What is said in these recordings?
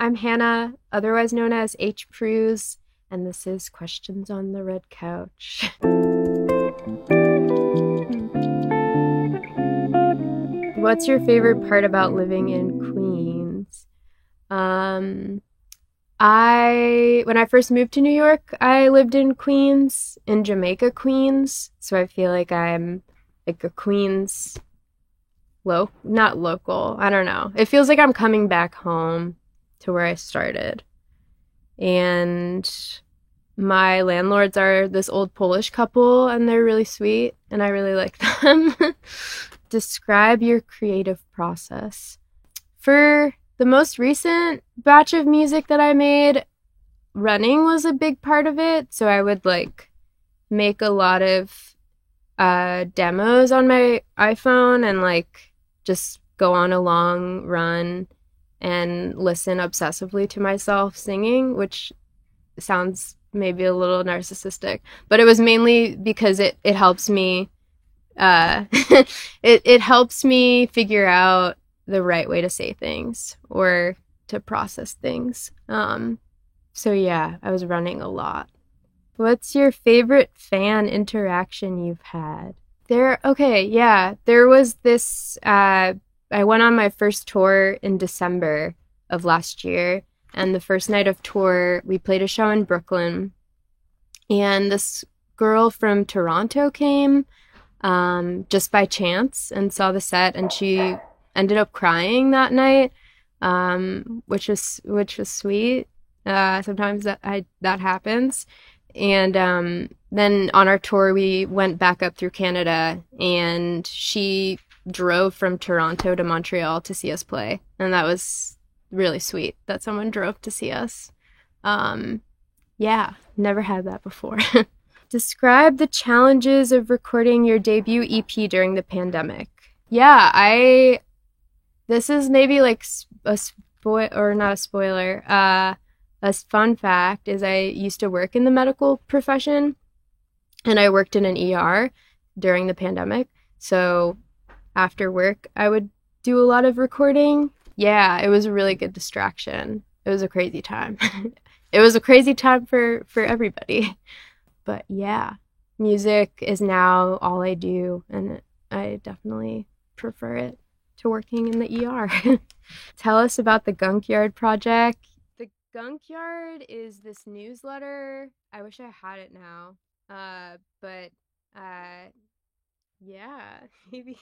I'm Hannah, otherwise known as H. Pruse, and this is Questions on the Red Couch. What's your favorite part about living in Queens? Um, when I first moved to New York, I lived in Queens, in Jamaica, Queens. So I feel like I'm like a Queens not local. I don't know. It feels like I'm coming back home to where I started. And my landlords are this old Polish couple, and they're really sweet, and I really like them. Describe your creative process. For the most recent batch of music that I made, running was a big part of it. So I would like make a lot of demos on my iPhone and like just go on a long run and listen obsessively to myself singing, which sounds maybe a little narcissistic, but it was mainly because it helps me it helps me figure out the right way to say things or to process things. So yeah, I was running a lot. What's your favorite fan interaction you've had? There was this I went on my first tour in December of last year, and the first night of tour, we played a show in Brooklyn, and this girl from Toronto came just by chance and saw the set, and she ended up crying that night, which was sweet. Sometimes that happens. And then on our tour, we went back up through Canada, and she drove from Toronto to Montreal to see us play, and that was really sweet that someone drove to see us. Yeah, never had that before. Describe the challenges of recording your debut EP during the pandemic. Yeah, this is maybe like or not a spoiler. A fun fact is I used to work in the medical profession, and I worked in an ER during the pandemic. So after work, I would do a lot of recording. Yeah, it was a really good distraction. It was a crazy time. It was a crazy time for everybody. But yeah, music is now all I do, and I definitely prefer it to working in the ER. Tell us about the Gunk Yard project. The Gunk Yard is this newsletter. I wish I had it now. But yeah, maybe.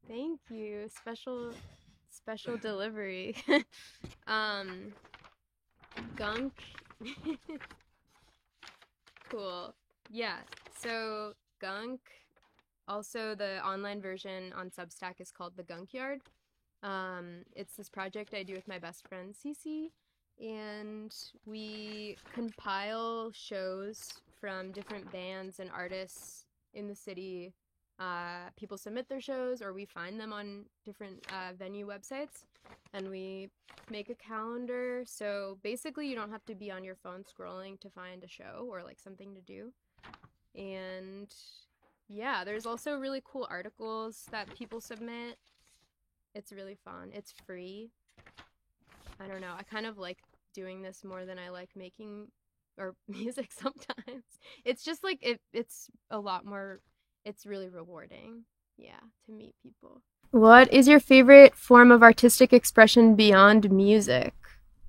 Thank you. Special delivery. um Gunk. Cool. Yeah. So Gunk, also the online version on Substack is called The Gunk Yard. It's this project I do with my best friend Cece, and we compile shows from different bands and artists in the city. People submit their shows, or we find them on different venue websites, and we make a calendar. So basically, you don't have to be on your phone scrolling to find a show or like something to do. And yeah, there's also really cool articles that people submit. It's really fun. It's free. I don't know. I kind of like doing this more than I like making or music sometimes. It's just like it's a lot more, it's really rewarding. Yeah, to meet people. What is your favorite form of artistic expression beyond music?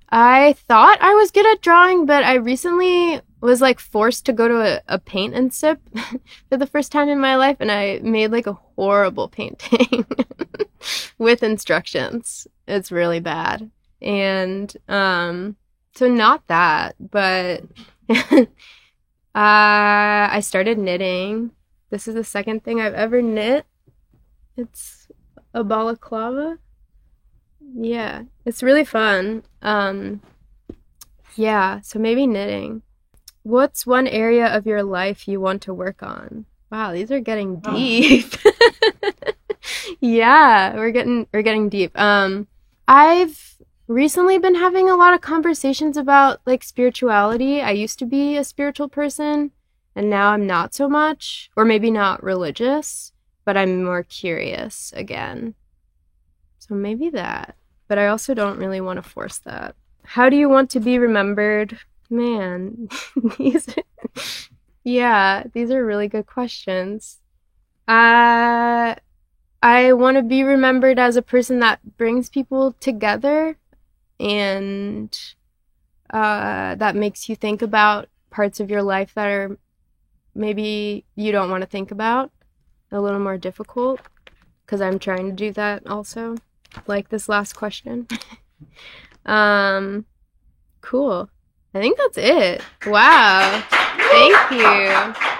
I thought I was good at drawing, but I recently was like forced to go to a paint and sip for the first time in my life, and I made like a horrible painting with instructions. It's really bad. And so not that, but I started knitting. This is the second thing I've ever knit. It's a balaclava. Yeah, it's really fun. Yeah, so maybe knitting. What's one area of your life you want to work on? Wow, these are getting deep. Yeah, we're getting deep. I've recently been having a lot of conversations about like spirituality. I used to be a spiritual person, and now I'm not so much, or maybe not religious, but I'm more curious again. So maybe that. but I also don't really want to force that. How do you want to be remembered? Man, these yeah, these are really good questions. Uh, I want to be remembered as a person that brings people together and that makes you think about parts of your life that are maybe you don't want to think about, a little more difficult, because I'm trying to do that also, like this last question. Um, cool. I think that's it. Wow. Thank you.